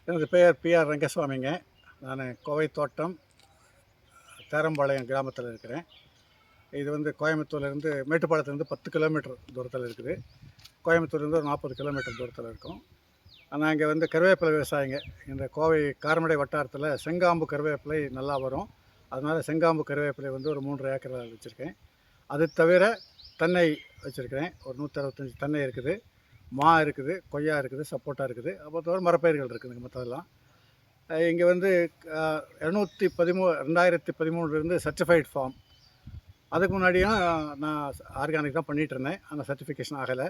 எனது பெயர் பிஆர் ரங்கசுவாமிங்க. நான் கோவை தோட்டம் தேரம்பாளையம் கிராமத்தில் இருக்கிறேன். இது வந்து கோயம்புத்தூர்லேருந்து மேட்டுப்பாளையத்துலேருந்து 10 கிலோமீட்டர் தூரத்தில் இருக்குது. கோயம்புத்தூர்லேருந்து ஒரு 40 கிலோமீட்டர் தூரத்தில் இருக்கும். ஆனால் இங்கே வந்து கருவேப்பிலை விவசாயிங்க. இந்த கோவை காரமடை வட்டாரத்தில் செங்காம்பு கருவேப்பிலை நல்லா வரும். அதனால் செங்காம்பு கருவேப்பிலை வந்து ஒரு 3 ஏக்கரில் வச்சுருக்கேன். அது தவிர தென்னை வச்சுருக்கிறேன். ஒரு 165 தென்னை இருக்குது, மா இருக்குது, கொய்யா இருக்குது, சப்போட்டா இருக்குது, அப்போ தவிர மரப்பயிர்கள் இருக்குதுங்க. மற்றதெல்லாம் இங்கே வந்து 2013 சர்டிஃபைட் ஃபார்ம். அதுக்கு முன்னாடியும் நான் ஆர்கானிக் தான் பண்ணிகிட்டு இருந்தேன். அந்த சர்டிஃபிகேஷன் ஆகலை.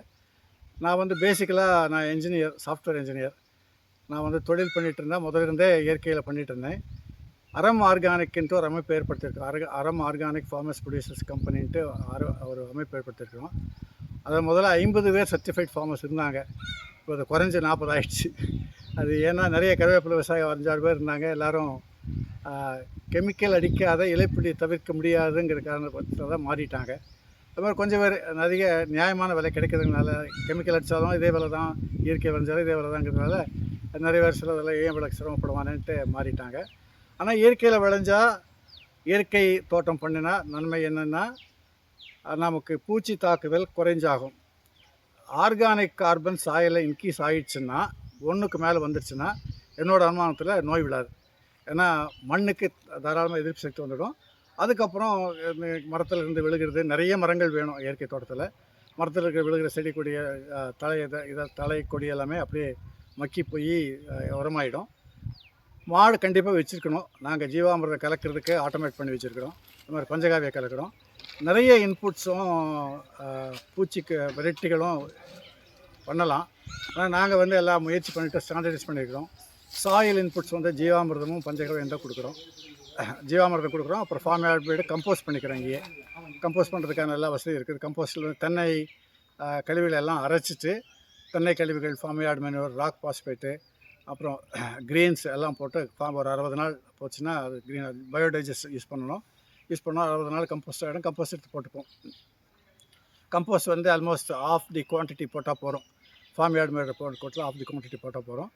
நான் வந்து பேசிக்கலாக நான் என்ஜினியர், சாஃப்ட்வேர் என்ஜினியர். நான் வந்து தொழில் பண்ணிகிட்டு இருந்தேன். முதல்ல இருந்தே இயற்கையில் பண்ணிகிட்டு இருந்தேன். அறம் ஆர்கானிக்ன்ட்டு ஒரு அமைப்பு ஏற்படுத்தியிருக்கோம். அறம் ஆர்கானிக் ஃபார்மர்ஸ் ப்ரொடியூசர்ஸ் கம்பெனின்ட்டு ஒரு அமைப்பு ஏற்படுத்தியிருக்கிறோம். அதில் முதல்ல 50 பேர் சர்டிஃபைட் ஃபார்மர்ஸ் இருந்தாங்க. இப்போ அது குறைஞ்சி 40 ஆகிடுச்சு. அது ஏன்னா நிறைய கருவேப்பிலை விவசாயம் 5-6 பேர் இருந்தாங்க. எல்லோரும் கெமிக்கல் அடிக்காத இலைப்பிடி தவிர்க்க முடியாதுங்கிற காரணத்தில் தான் மாறிட்டாங்க. அது மாதிரி கொஞ்சம் பேர் நிறைய நியாயமான விலை கிடைக்கிறதுனால கெமிக்கல் அடித்தாலும் இதே விலை தான், இயற்கை விளைஞ்சாலும் இதே விலை தாங்கிறதுனால நிறைய பேர் சிலதில் ஏன் விலை சிரமப்படுவானேன்ட்டு மாறிட்டாங்க. ஆனால் இயற்கையில் விளைஞ்சா, இயற்கை தோட்டம் பண்ணினா நன்மை என்னென்னா நமக்கு பூச்சி தாக்குதல் குறைஞ்சாகும். ஆர்கானிக் கார்பன் சாயலில் இன்க்ரீஸ் ஆகிடுச்சுன்னா, 1க்கு மேலே வந்துடுச்சுன்னா என்னோடய அனுமானத்தில் நோய் விழாது. ஏன்னா மண்ணுக்கு தாராளமாக எதிர்ப்பு சக்தி வந்துடும். அதுக்கப்புறம் மரத்தில் இருந்து விழுகிறது, நிறைய மரங்கள் வேணும் இயற்கை தோட்டத்தில். மரத்தில் இருக்கிற விழுகிற செடி கொடி தலை கொடி எல்லாமே அப்படியே மக்கி போய் உரமாயிடும். மாடு கண்டிப்பாக வச்சுருக்கணும். நாங்கள் ஜீவாமிரதம் கலக்கிறதுக்கு ஆட்டோமேட் பண்ணி வச்சுருக்கிறோம். இந்த மாதிரி பஞ்சகாவியை கலக்கிறோம். நிறைய இன்புட்ஸும் பூச்சிக்கு வெரைட்டிகளும் பண்ணலாம். ஆனால் நாங்கள் வந்து எல்லாம் முயற்சி பண்ணிவிட்டு ஸ்டாண்டர்டைஸ் பண்ணியிருக்கிறோம். சாயில் இன்புட்ஸ் வந்து ஜீவாமிரதமும் பஞ்சகாவியம் தான் கொடுக்குறோம். ஜீவாமிரதம் கொடுக்குறோம். அப்புறம் ஃபார்ம் ஆல்பைடு கம்போஸ்ட் பண்ணிக்கிறோம். இங்கேயே கம்போஸ்ட் பண்ணுறதுக்கான எல்லா வசதி இருக்குது. கம்போஸ்டில் வந்து தென்னை கழிவுகள் எல்லாம் அரைச்சிட்டு, தென்னை கழிவுகள், farm yard manure, rock phosphate, அப்புறம் க்ரீன்ஸ் எல்லாம் போட்டு ஒரு 60 நாள் போச்சுன்னா அது க்ரீன் பயோடைஜஸ்ட் யூஸ் பண்ணணும். யூஸ் பண்ணால் 60 நாள் கம்போஸ்ட் ஆகிடும். கம்போஸ்ட் எடுத்து போட்டுப்போம். கம்போஸ்ட் வந்து ஆல்மோஸ்ட் ஆஃப் தி குவான்டிட்டி போட்டால் போகிறோம். ஃபார்ம் யார்டு மேலே போட்டில் ஆஃப் தி குவான்டிட்டி போட்டால் போகிறோம்.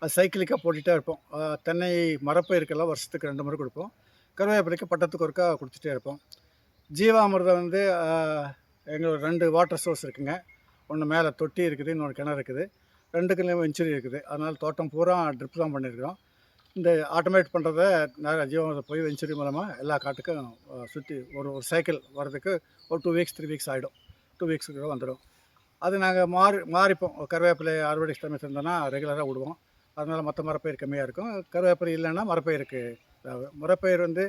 அது சைக்கிளிக்காக போட்டுகிட்டே இருப்போம். தென்னை மரப்பயிருக்கெல்லாம் வருஷத்துக்கு 2 முறை கொடுப்போம். கருவேப்பிலைக்கு பட்டத்துக்கு ஒருக்கா கொடுத்துட்டே இருப்போம். ஜீவாமிரதம் வந்து எங்களோட 2 வாட்டர் சோர்ஸ் இருக்குங்க. ஒன்று மேலே தொட்டி இருக்குது, இன்னொன்று கிணறு இருக்குது. 2க்குலேயும் வெஞ்சுரி இருக்குது. அதனால் தோட்டம் பூரா ட்ரிப் தான் பண்ணியிருக்கிறோம். இந்த ஆட்டோமேட் பண்ணுறத நிறைய ஜீவாமிரதம் போய் வெஞ்சுரி மூலமாக எல்லா காட்டுக்கும் சுற்றி ஒரு சைக்கிள் வர்றதுக்கு ஒரு 2 வீக்ஸ் 3 வீக்ஸ் ஆகிடும். 2 வீக்ஸுக்கு வந்துடும். அது நாங்கள் மாறிப்போம். கருவேப்பிலை அறுவடை சமயத்தில் இருந்தோன்னா ரெகுலராக விடுவோம். அதனால் மற்ற மரப்பயிர் கம்மியாக இருக்கும். கருவேப்பிலை இல்லைன்னா மரப்பயிருக்கு மரப்பயிர் வந்து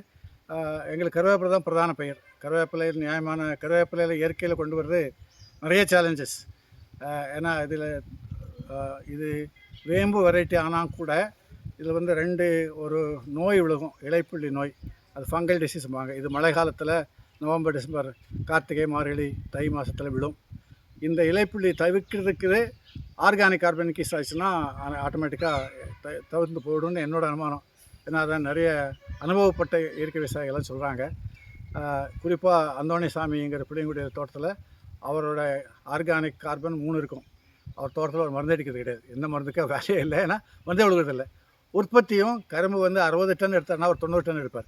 எங்களுக்கு கருவேப்பிலை தான் பிரதான பயிர். கருவேப்பிலையில் நியாயமான கருவேப்பிலையில் இயற்கையில் கொண்டு வர்றது நிறைய சேலஞ்சஸ். ஏன்னா இது வேம்பு வெரைட்டி ஆனால் கூட இதில் வந்து 2 ஒரு நோய் விழுகும், இலைப்புள்ளி நோய். அது ஃபங்கல் டிசீஸ்பாங்க. இது மழை காலத்தில் நவம்பர், டிசம்பர், கார்த்திகை, மார்கழி, தை மாதத்தில் விழும். இந்த இலைப்புள்ளி தவிர்க்கிறதுக்கு ஆர்கானிக் கார்பன் இன்க்ரீஸ் ஆச்சுன்னா ஆட்டோமேட்டிக்காக தவிர்த்து போய்டும்னு என்னோடய அனுமானம். ஏன்னா அதான் நிறைய அனுபவப்பட்ட இயற்கை விவசாயிகள்லாம் சொல்கிறாங்க. குறிப்பாக அந்தோணிசாமிங்கிற புளியங்குடி தோட்டத்தில் அவரோட ஆர்கானிக் கார்பன் 3 இருக்கும். அவர் தோட்டத்தில் ஒரு மருந்து அடிக்கிறது கிடையாது. எந்த மருந்துக்கும் வேலையே இல்லை. ஏன்னா மருந்தே விழுகிறதில்லை. உற்பத்தியும் கரும்பு வந்து 60 டன் எடுத்தார்னா ஒரு 90 டன் எடுப்பார்.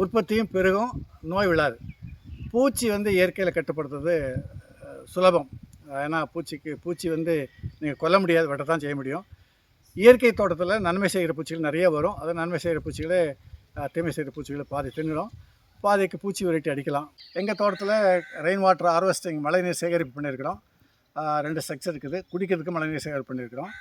உற்பத்தியும் பெருகும், நோய் விழாது. பூச்சி வந்து இயற்கையில் கட்டுப்படுத்துறது சுலபம். ஏன்னா பூச்சி வந்து நீங்கள் கொல்ல முடியாது, வெட்டத்தான் செய்ய முடியும். இயற்கை தோட்டத்தில் நன்மை செய்கிற பூச்சிகள் நிறைய வரும். அதை நன்மை செய்கிற பூச்சிகளே தீமை செய்கிற பூச்சிகளை பாதி தின்னுடும், பாதிக்கு பூச்சி வெரைட்டி அடிக்கலாம். எங்கள் தோட்டத்தில் ரெயின் வாட்டர் ஹார்வெஸ்டிங் மழைநீர் சேகரிப்பு பண்ணியிருக்கிறோம். 2 ஸ்ட்ரக்சர் இருக்குது. குடிக்கிறதுக்கு மழைநீர் சேகரிப்பு பண்ணியிருக்கிறோம்.